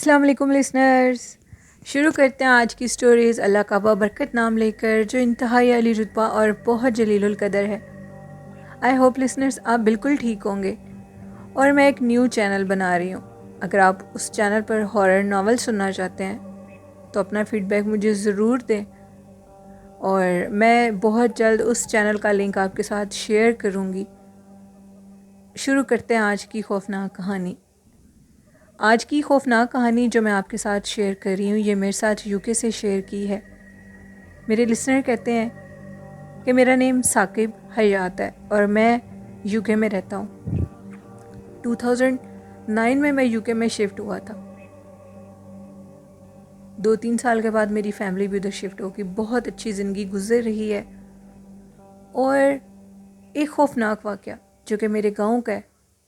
السلام علیکم لسنرز، شروع کرتے ہیں آج کی سٹوریز اللہ کا بابرکت نام لے کر جو انتہائی علی رتبہ اور بہت جلیل القدر ہے۔ آئی ہوپ لسنرز آپ بالکل ٹھیک ہوں گے، اور میں ایک نیو چینل بنا رہی ہوں۔ اگر آپ اس چینل پر ہارر ناول سننا چاہتے ہیں تو اپنا فیڈ بیک مجھے ضرور دیں، اور میں بہت جلد اس چینل کا لنک آپ کے ساتھ شیئر کروں گی۔ شروع کرتے ہیں آج کی خوفناک کہانی۔ آج کی خوفناک کہانی جو میں آپ کے ساتھ شیئر کر رہی ہوں، یہ میرے ساتھ یو کے سے شیئر کی ہے۔ میرے لسنر کہتے ہیں کہ میرا نیم ثاقب حیات ہے اور میں یو کے میں رہتا ہوں۔ 2009 میں یو کے میں شفٹ ہوا تھا۔ 2-3 سال کے بعد میری فیملی بھی ادھر شفٹ ہوگی۔ بہت اچھی زندگی گزر رہی ہے، اور ایک خوفناک واقعہ جو کہ میرے گاؤں کا ہے۔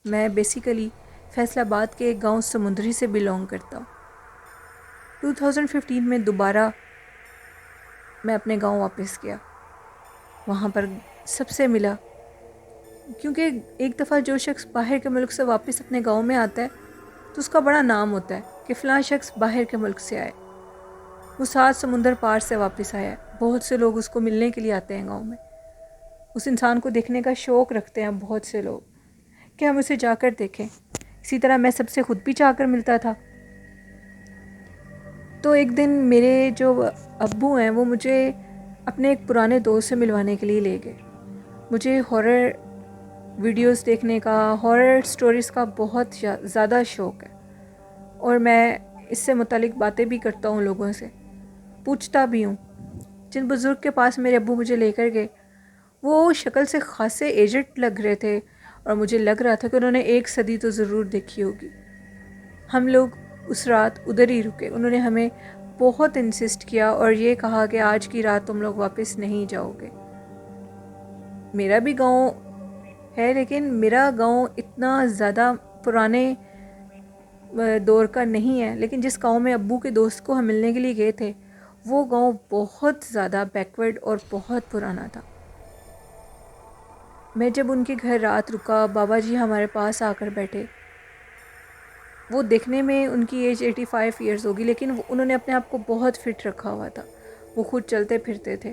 میں بیسیکلی فیصل آباد کے ایک گاؤں سمندری سے بلونگ کرتا ہوں۔ 2015 میں دوبارہ میں اپنے گاؤں واپس گیا، وہاں پر سب سے ملا، کیونکہ ایک دفعہ جو شخص باہر کے ملک سے واپس اپنے گاؤں میں آتا ہے تو اس کا بڑا نام ہوتا ہے کہ فلاں شخص باہر کے ملک سے آئے، وہ 7 سمندر پار سے واپس آیا ہے۔ بہت سے لوگ اس کو ملنے کے لیے آتے ہیں گاؤں میں، اس انسان کو دیکھنے کا شوق رکھتے ہیں بہت سے لوگ کہ ہم اسے جا کر دیکھیں۔ اسی طرح میں سب سے خود بھی جا کر ملتا تھا۔ تو ایک دن میرے جو ابو ہیں وہ مجھے اپنے ایک پرانے دوست سے ملوانے کے لیے لے گئے۔ مجھے ہارر ویڈیوز دیکھنے کا، ہارر سٹوریز کا بہت زیادہ شوق ہے، اور میں اس سے متعلق باتیں بھی کرتا ہوں، لوگوں سے پوچھتا بھی ہوں۔ جن بزرگ کے پاس میرے ابو مجھے لے کر گئے وہ شکل سے خاصے ایجڈ لگ رہے تھے، اور مجھے لگ رہا تھا کہ انہوں نے 1 صدی تو ضرور دیکھی ہوگی۔ ہم لوگ اس رات ادھر ہی رکے۔ انہوں نے ہمیں بہت انسسٹ کیا اور یہ کہا کہ آج کی رات تم لوگ واپس نہیں جاؤ گے۔ میرا بھی گاؤں ہے، لیکن میرا گاؤں اتنا زیادہ پرانے دور کا نہیں ہے، لیکن جس گاؤں میں ابو کے دوست کو ہم ملنے کے لیے گئے تھے وہ گاؤں بہت زیادہ بیکورڈ اور بہت پرانا تھا۔ میں جب ان کے گھر رات رکا، بابا جی ہمارے پاس آ کر بیٹھے۔ وہ دیکھنے میں ان کی ایج 85 ایئرز ہوگی، لیکن انہوں نے اپنے آپ کو بہت فٹ رکھا ہوا تھا۔ وہ خود چلتے پھرتے تھے،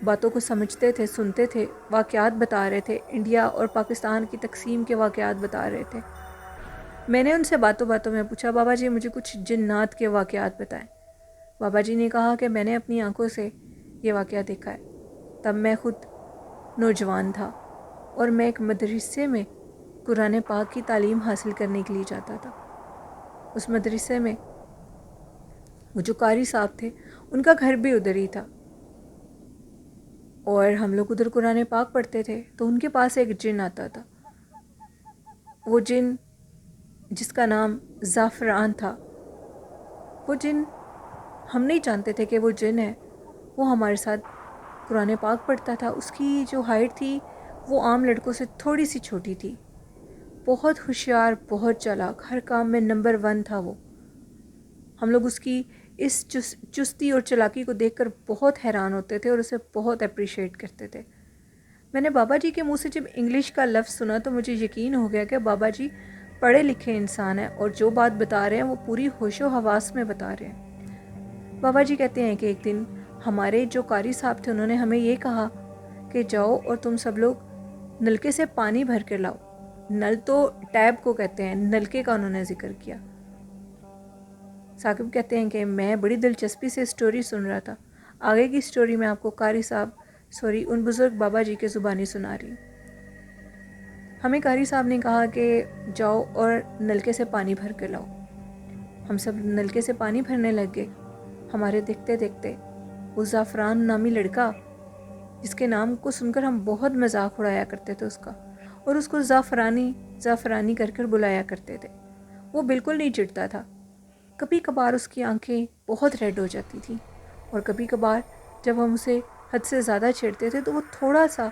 باتوں کو سمجھتے تھے، سنتے تھے، واقعات بتا رہے تھے، انڈیا اور پاکستان کی تقسیم کے واقعات بتا رہے تھے۔ میں نے ان سے باتوں میں پوچھا، بابا جی مجھے کچھ جنات کے واقعات بتائیں۔ بابا جی نے کہا کہ میں نے اپنی آنکھوں سے یہ واقعہ دیکھا ہے۔ تب میں خود نوجوان تھا، اور میں ایک مدرسے میں قرآن پاک کی تعلیم حاصل کرنے کے لیے جاتا تھا۔ اس مدرسے میں وہ جو قاری صاحب تھے ان کا گھر بھی ادھر ہی تھا، اور ہم لوگ ادھر قرآن پاک پڑھتے تھے۔ تو ان کے پاس ایک جن آتا تھا، وہ جن جس کا نام زعفران تھا۔ وہ جن ہم نہیں جانتے تھے کہ وہ جن ہے، وہ ہمارے ساتھ قرآن پاک پڑھتا تھا۔ اس کی جو ہائٹ تھی وہ عام لڑکوں سے تھوڑی سی چھوٹی تھی، بہت ہوشیار، بہت چالاک، ہر کام میں نمبر 1 تھا وہ۔ ہم لوگ اس کی اس چستی اور چالاکی کو دیکھ کر بہت حیران ہوتے تھے اور اسے بہت اپریشیٹ کرتے تھے۔ میں نے بابا جی کے منہ سے جب انگلش کا لفظ سنا تو مجھے یقین ہو گیا کہ بابا جی پڑھے لکھے انسان ہیں، اور جو بات بتا رہے ہیں وہ پوری ہوش و حواس میں بتا رہے ہیں۔ بابا جی کہتے ہیں کہ ایک دن ہمارے جو قاری صاحب تھے انہوں نے ہمیں یہ کہا کہ جاؤ اور تم سب لوگ نلکے سے پانی بھر کر لاؤ۔ نل تو ٹیب کو کہتے ہیں، نلکے کا انہوں نے ذکر کیا۔ ثاقب کہتے ہیں کہ میں بڑی دلچسپی سے سٹوری سن رہا تھا۔ آگے کی سٹوری میں آپ کو قاری صاحب ان بزرگ بابا جی کے زبانی سنا رہی ہوں۔ ہمیں قاری صاحب نے کہا کہ جاؤ اور نلکے سے پانی بھر کر لاؤ۔ ہم سب نلکے سے پانی بھرنے لگ گئے۔ ہمارے دیکھتے دیکھتے وہ زعفران نامی لڑکا، جس کے نام کو سن کر ہم بہت مذاق اڑایا کرتے تھے اس کا، اور اس کو زعفرانی کر کر بلایا کرتے تھے، وہ بالکل نہیں چڑھتا تھا۔ کبھی کبھار اس کی آنکھیں بہت ریڈ ہو جاتی تھیں، اور کبھی کبھار جب ہم اسے حد سے زیادہ چھیڑتے تھے تو وہ تھوڑا سا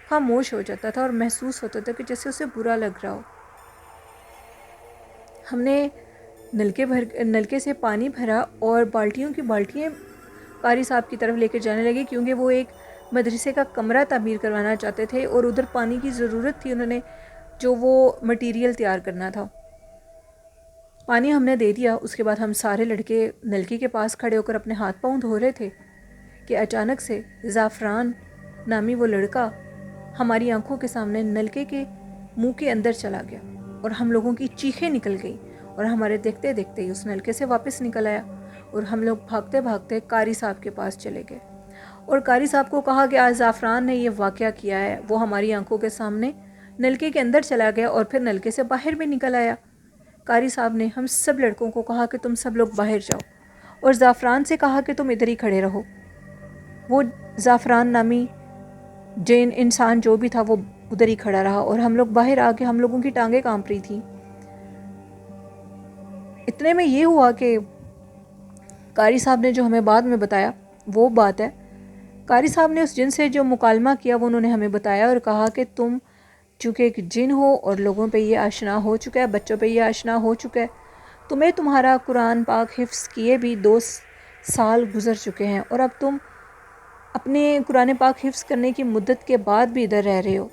خاموش ہو جاتا تھا، اور محسوس ہوتا تھا کہ جیسے اسے برا لگ رہا ہو۔ ہم نے نلکے سے پانی بھرا اور بالٹیوں کی بالٹیاں قاری صاحب کی طرف لے کے جانے لگے، کیونکہ وہ ایک مدرسے کا کمرہ تعمیر کروانا چاہتے تھے اور ادھر پانی کی ضرورت تھی، انہوں نے جو وہ مٹیریل تیار کرنا تھا۔ پانی ہم نے دے دیا. اس کے بعد ہم سارے لڑکے نلکی کے پاس کھڑے ہو کر اپنے ہاتھ پاؤں دھو رہے تھے کہ اچانک سے زعفران نامی وہ لڑکا ہماری آنکھوں کے سامنے نلکے کے منہ کے اندر چلا گیا اور ہم لوگوں کی چیخیں نکل گئی اور ہمارے دیکھتے دیکھتے ہی اس نلکے سے واپس نکل آیا اور ہم لوگ بھاگتے بھاگتے قاری صاحب کے پاس چلے گئے اور قاری صاحب کو کہا کہ آج زعفران نے یہ واقعہ کیا ہے. وہ ہماری آنکھوں کے سامنے نلکے کے اندر چلا گیا اور پھر نلکے سے باہر بھی نکل آیا. قاری صاحب نے ہم سب لڑکوں کو کہا کہ تم سب لوگ باہر جاؤ اور زعفران سے کہا کہ تم ادھر ہی کھڑے رہو. وہ زعفران نامی جین انسان جو بھی تھا وہ ادھر ہی کھڑا رہا اور ہم لوگ باہر آ کے ہم لوگوں کی ٹانگیں کانپ رہی تھیں. اتنے میں یہ ہوا کہ قاری صاحب نے جو ہمیں بعد میں بتایا وہ بات ہے. قاری صاحب نے اس جن سے جو مکالمہ کیا وہ انہوں نے ہمیں بتایا اور کہا کہ تم چونکہ ایک جن ہو اور لوگوں پہ یہ آشنا ہو چکا ہے، بچوں پہ یہ آشنا ہو چکا ہے، تمہیں تمہارا قرآن پاک حفظ کیے بھی 2 سال گزر چکے ہیں اور اب تم اپنے قرآن پاک حفظ کرنے کی مدت کے بعد بھی ادھر رہ رہے ہو،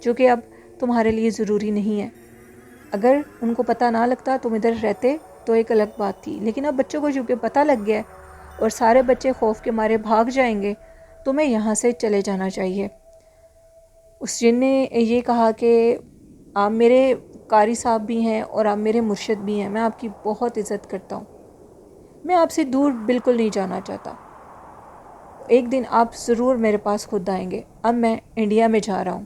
جو کہ اب تمہارے لیے ضروری نہیں ہے. اگر ان کو پتہ نہ لگتا تم ادھر رہتے تو ایک الگ بات تھی، لیکن اب بچوں کو چونکہ پتہ لگ گیا ہے اور سارے بچے خوف کے مارے بھاگ جائیں گے، تمہیں یہاں سے چلے جانا چاہیے. اس جن نے یہ کہا کہ آپ میرے قاری صاحب بھی ہیں اور آپ میرے مرشد بھی ہیں، میں آپ کی بہت عزت کرتا ہوں، میں آپ سے دور بالکل نہیں جانا چاہتا، ایک دن آپ ضرور میرے پاس خود آئیں گے. اب میں انڈیا میں جا رہا ہوں،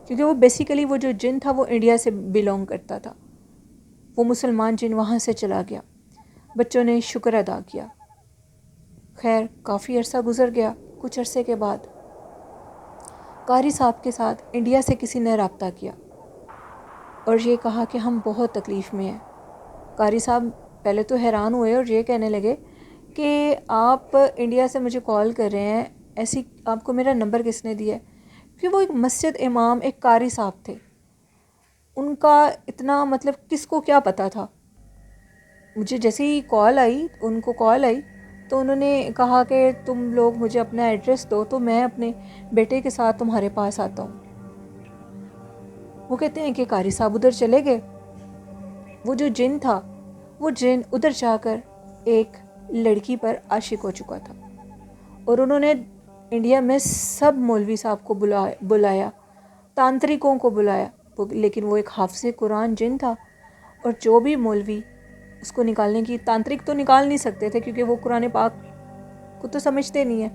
کیونکہ وہ بیسیکلی وہ جو جن تھا وہ انڈیا سے بیلونگ کرتا تھا. وہ مسلمان جن وہاں سے چلا گیا. بچوں نے شکر ادا کیا. خیر کافی عرصہ گزر گیا. کچھ عرصے کے بعد قاری صاحب کے ساتھ انڈیا سے کسی نے رابطہ کیا اور یہ کہا کہ ہم بہت تکلیف میں ہیں. قاری صاحب پہلے تو حیران ہوئے اور یہ کہنے لگے کہ آپ انڈیا سے مجھے کال کر رہے ہیں، ایسی آپ کو میرا نمبر کس نے دیا ہے؟ کیونکہ وہ ایک مسجد امام ایک قاری صاحب تھے، ان کا اتنا مطلب کس کو کیا پتہ تھا. مجھے جیسے ہی کال آئی، ان کو کال آئی تو انہوں نے کہا کہ تم لوگ مجھے اپنا ایڈریس دو تو میں اپنے بیٹے کے ساتھ تمہارے پاس آتا ہوں. وہ کہتے ہیں کہ قاری صاحب ادھر چلے گئے. وہ جو جن تھا وہ جن ادھر جا کر ایک لڑکی پر عاشق ہو چکا تھا اور انہوں نے انڈیا میں سب مولوی صاحب کو بلایا، تانترکوں کو بلایا، لیکن وہ ایک حافظ قرآن جن تھا اور جو بھی مولوی اس کو نکالنے کی، تانترک تو نکال نہیں سکتے تھے کیونکہ وہ قرآن پاک کو تو سمجھتے نہیں ہیں.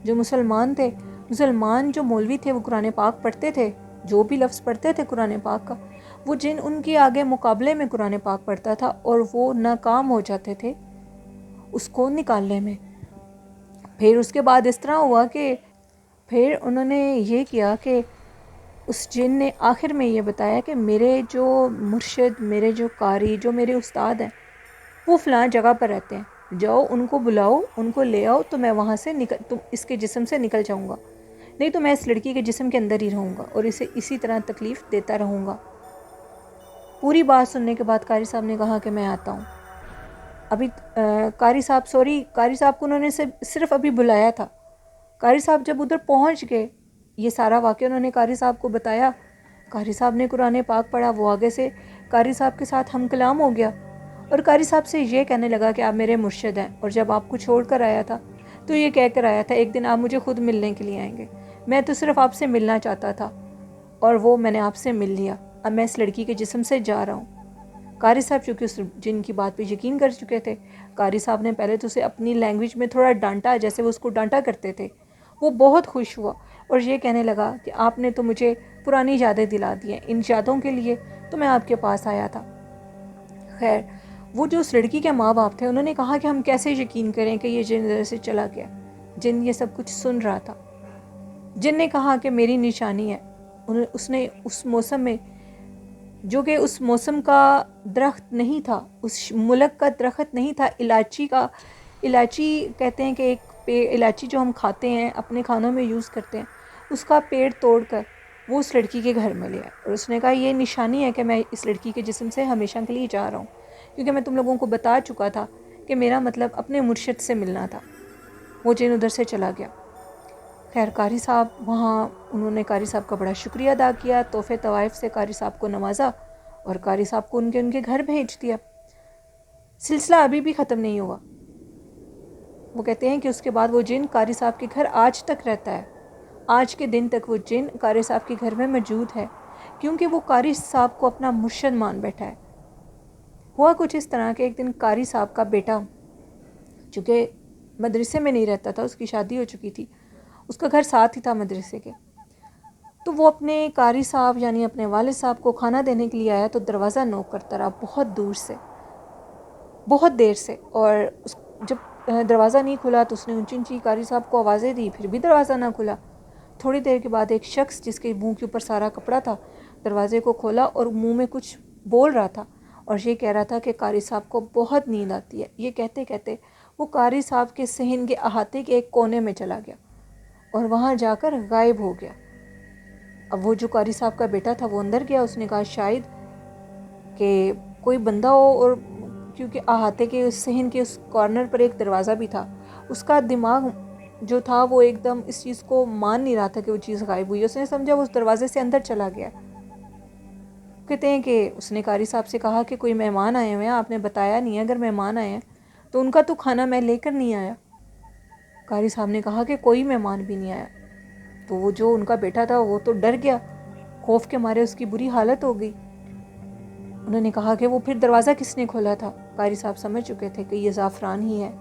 جو مسلمان تھے، مسلمان جو مولوی تھے وہ قرآن پاک پڑھتے تھے، جو بھی لفظ پڑھتے تھے قرآن پاک کا وہ جن ان کے آگے مقابلے میں قرآن پاک پڑھتا تھا اور وہ ناکام ہو جاتے تھے اس کو نکالنے میں. پھر اس کے بعد اس طرح ہوا کہ پھر انہوں نے یہ کیا کہ اس جن نے آخر میں یہ بتایا کہ میرے جو مرشد، میرے جو قاری، جو میرے استاد ہیں وہ فلاں جگہ پر رہتے ہیں، جاؤ ان کو بلاؤ، ان کو لے آؤ تو میں وہاں سے تم اس کے جسم سے نکل جاؤں گا، نہیں تو میں اس لڑکی کے جسم کے اندر ہی رہوں گا اور اسے اسی طرح تکلیف دیتا رہوں گا. پوری بات سننے کے بعد قاری صاحب نے کہا کہ میں آتا ہوں. ابھی قاری صاحب کو انہوں نے صرف ابھی بلایا تھا. قاری صاحب جب ادھر پہنچ گئے، یہ سارا واقعہ انہوں نے قاری صاحب کو بتایا. قاری صاحب نے قرآن پاک پڑھا، وہ آگے سے قاری صاحب کے ساتھ ہم کلام ہو گیا اور قاری صاحب سے یہ کہنے لگا کہ آپ میرے مرشد ہیں اور جب آپ کو چھوڑ کر آیا تھا تو یہ کہہ کر آیا تھا ایک دن آپ مجھے خود ملنے کے لیے آئیں گے. میں تو صرف آپ سے ملنا چاہتا تھا اور وہ میں نے آپ سے مل لیا، اب میں اس لڑکی کے جسم سے جا رہا ہوں. قاری صاحب چونکہ اس جن کی بات پہ یقین کر چکے تھے، قاری صاحب نے پہلے تو اسے اپنی لینگویج میں تھوڑا ڈانٹا جیسے وہ اس کو ڈانٹا کرتے تھے. وہ بہت خوش ہوا اور یہ کہنے لگا کہ آپ نے تو مجھے پرانی یادیں دلا دی ہیں، ان یادوں کے لیے تو میں آپ کے پاس آیا تھا. خیر وہ جو اس لڑکی کے ماں باپ تھے انہوں نے کہا کہ ہم کیسے یقین کریں کہ یہ جن ادھر سے چلا گیا. جن یہ سب کچھ سن رہا تھا. جن نے کہا کہ میری نشانی ہے. اس نے اس موسم میں، جو کہ اس موسم کا درخت نہیں تھا، اس ملک کا درخت نہیں تھا، الائچی کہتے ہیں کہ ایک الائچی جو ہم کھاتے ہیں اپنے کھانوں میں یوز کرتے ہیں، اس کا پیڑ توڑ کر وہ اس لڑکی کے گھر میں لے آیا اور اس نے کہا یہ نشانی ہے کہ میں اس لڑکی کے جسم سے ہمیشہ کے لیے جا رہا ہوں، کیونکہ میں تم لوگوں کو بتا چکا تھا کہ میرا مطلب اپنے مرشد سے ملنا تھا. وہ جن ادھر سے چلا گیا. خیر قاری صاحب وہاں انہوں نے قاری صاحب کا بڑا شکریہ ادا کیا، تحفے طوائف سے قاری صاحب کو نوازا اور قاری صاحب کو ان کے گھر بھیج دیا. سلسلہ ابھی بھی ختم نہیں ہوا۔ وہ کہتے ہیں کہ اس کے بعد وہ جن قاری صاحب کے گھر آج تک رہتا ہے، آج کے دن تک وہ جن قاری صاحب کے گھر میں موجود ہے، کیونکہ وہ قاری صاحب کو اپنا مرشد مان بیٹھا ہے۔ ہوا کچھ اس طرح کہ ایک دن قاری صاحب کا بیٹا، چونکہ مدرسے میں نہیں رہتا تھا، اس کی شادی ہو چکی تھی، اس کا گھر ساتھ ہی تھا مدرسے کے، تو وہ اپنے قاری صاحب یعنی اپنے والد صاحب کو کھانا دینے کے لیے آیا تو دروازہ نوک کرتا رہا بہت دور سے، بہت دیر سے، اور جب دروازہ نہیں کھلا تو اس نے اونچی اونچی قاری صاحب کو آوازیں دی، پھر بھی دروازہ نہ کھلا۔ تھوڑی دیر کے بعد ایک شخص جس کے منہ کے اوپر سارا کپڑا تھا دروازے کو کھولا اور منہ میں کچھ بول رہا تھا اور یہ کہہ رہا تھا کہ قاری صاحب کو بہت نیند آتی ہے۔ یہ کہتے کہتے وہ قاری صاحب کے صحن کے احاطے کے ایک کونے میں چلا گیا اور وہاں جا کر غائب ہو گیا۔ اب وہ جو قاری صاحب کا بیٹا تھا وہ اندر گیا، اس نے کہا شاید کہ کوئی بندہ ہو، اور کیونکہ احاطے کے اس صحن کے اس کارنر پر ایک دروازہ بھی تھا، اس کا دماغ جو تھا وہ ایک دم اس چیز کو مان نہیں رہا تھا کہ وہ چیز غائب ہوئی، اس نے سمجھا وہ اس دروازے سے اندر چلا گیا۔ کہتے ہیں کہ اس نے قاری صاحب سے کہا کہ کوئی مہمان آئے ہوئے ہیں، آپ نے بتایا نہیں ہے، اگر مہمان آئے ہیں تو ان کا تو کھانا میں لے کر نہیں آیا۔ قاری صاحب نے کہا کہ کوئی مہمان بھی نہیں آیا۔ تو وہ جو ان کا بیٹا تھا وہ تو ڈر گیا، خوف کے مارے اس کی بری حالت ہو گئی۔ انہوں نے کہا کہ وہ پھر دروازہ کس نے کھولا تھا؟ قاری صاحب سمجھ چکے تھے کہ یہ زعفران ہی ہے،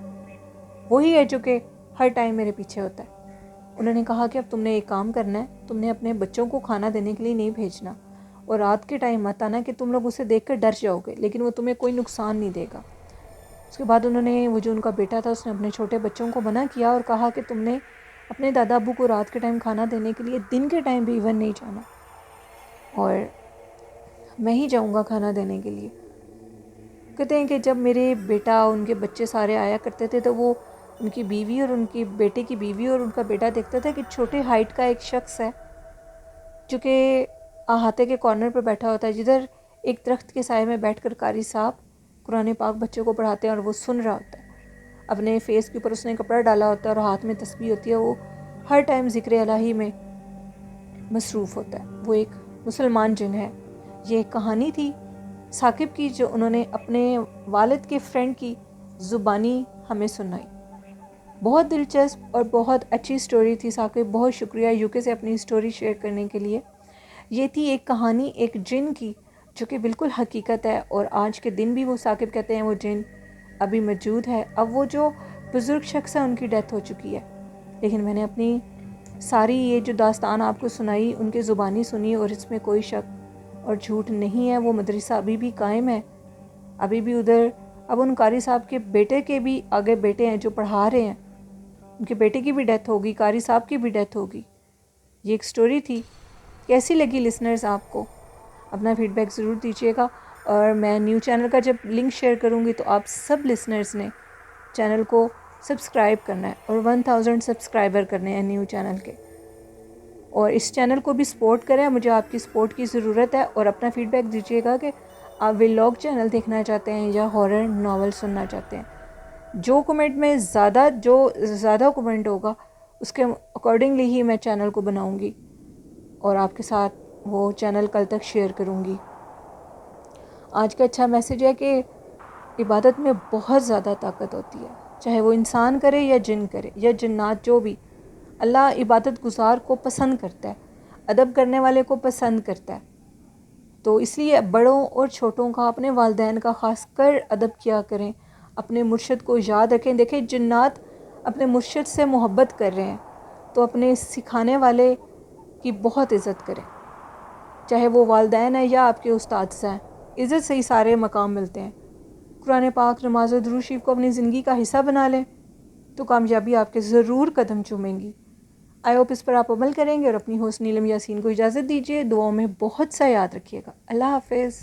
وہی ہے جو کہ ہر ٹائم میرے پیچھے ہوتا ہے۔ انہوں نے کہا کہ اب تم نے ایک کام کرنا ہے، تم نے اپنے بچوں کو کھانا دینے کے لیے نہیں بھیجنا، اور رات کے ٹائم مت آنا کہ تم لوگ اسے دیکھ کر ڈر جاؤ گے، لیکن وہ تمہیں کوئی نقصان نہیں دے گا۔ اس کے بعد انہوں نے وہ جو ان کا بیٹا تھا اس نے اپنے چھوٹے بچوں کو منع کیا اور کہا کہ تم نے اپنے دادا ابو کو رات کے ٹائم کھانا دینے کے لیے دن کے ٹائم بھی ایون نہیں جانا، اور میں ہی جاؤں گا کھانا دینے کے لیے۔ کہتے ہیں کہ جب میرے بیٹا ان کے بچے سارے آیا کرتے تھے تو وہ ان کی بیوی اور ان کی بیٹے کی بیوی اور ان کا بیٹا دیکھتا تھا کہ چھوٹے ہائٹ کا ایک شخص ہے جو کہ احاطے کے کارنر پہ بیٹھا ہوتا ہے، جدھر ایک درخت کے سائے میں بیٹھ کر قاری صاحب قرآن پاک بچوں کو پڑھاتے ہیں اور وہ سن رہا ہوتا ہے۔ اپنے فیس کے اوپر اس نے کپڑا ڈالا ہوتا ہے اور ہاتھ میں تسبیح ہوتی ہے، وہ ہر ٹائم ذکر الہی میں مصروف ہوتا ہے۔ وہ ایک مسلمان جن ہے۔ یہ ایک کہانی تھی ثاقب کی جو انہوں نے اپنے والد کے فرینڈ کی زبانی ہمیں سنائی۔ بہت دلچسپ اور بہت اچھی سٹوری تھی ثاقب، بہت شکریہ یو کے سے اپنی سٹوری شیئر کرنے کے لیے۔ یہ تھی ایک کہانی ایک جن کی جو کہ بالکل حقیقت ہے، اور آج کے دن بھی وہ ثاقب کہتے ہیں وہ جن ابھی موجود ہے۔ اب وہ جو بزرگ شخص ہیں ان کی ڈیتھ ہو چکی ہے، لیکن میں نے اپنی ساری یہ جو داستان آپ کو سنائی ان کے زبانی سنی، اور اس میں کوئی شک اور جھوٹ نہیں ہے۔ وہ مدرسہ ابھی بھی قائم ہے، ابھی بھی ادھر اب ان قاری صاحب کے بیٹے کے بھی آگے بیٹے ہیں جو پڑھا رہے ہیں، ان کے بیٹے کی بھی ڈیتھ ہوگی، قاری صاحب کی بھی ڈیتھ ہوگی۔ یہ ایک سٹوری تھی۔ کیسی لگی لسنرز آپ کو؟ اپنا فیڈ بیک ضرور دیجیے گا، اور میں نیو چینل کا جب لنک شیئر کروں گی تو آپ سب لسنرز نے چینل کو سبسکرائب کرنا ہے، اور 1000 سبسکرائبر کرنے ہیں نیو چینل کے، اور اس چینل کو بھی سپورٹ کریں، مجھے آپ کی سپورٹ کی ضرورت ہے، اور اپنا فیڈ بیک دیجیے گا کہ آپ ولاگ چینل دیکھنا چاہتے ہیں یا ہارر ناول سننا چاہتے ہیں۔ جو زیادہ کمنٹ ہوگا اس کے اکارڈنگلی ہی میں چینل کو بناؤں گی اور آپ کے ساتھ وہ چینل کل تک شیئر کروں گی۔ آج کا اچھا میسیج ہے کہ عبادت میں بہت زیادہ طاقت ہوتی ہے، چاہے وہ انسان کرے یا جن کرے یا جنات، جو بھی، اللہ عبادت گزار کو پسند کرتا ہے، ادب کرنے والے کو پسند کرتا ہے۔ تو اس لیے بڑوں اور چھوٹوں کا، اپنے والدین کا خاص کر ادب کیا کریں، اپنے مرشد کو یاد رکھیں۔ دیکھیں جنات اپنے مرشد سے محبت کر رہے ہیں تو اپنے سکھانے والے کی بہت عزت کریں، چاہے وہ والدین ہیں یا آپ کے استاد ہیں، عزت سے ہی سارے مقام ملتے ہیں۔ قرآن پاک، نماز و درود شریف کو اپنی زندگی کا حصہ بنا لیں تو کامیابی آپ کے ضرور قدم چومیں گی۔ آئی ہوپ اس پر آپ عمل کریں گے، اور اپنی ہوسٹ نیلم یاسین کو اجازت دیجیے۔ دعاؤں میں بہت سا یاد رکھیے گا۔ اللہ حافظ۔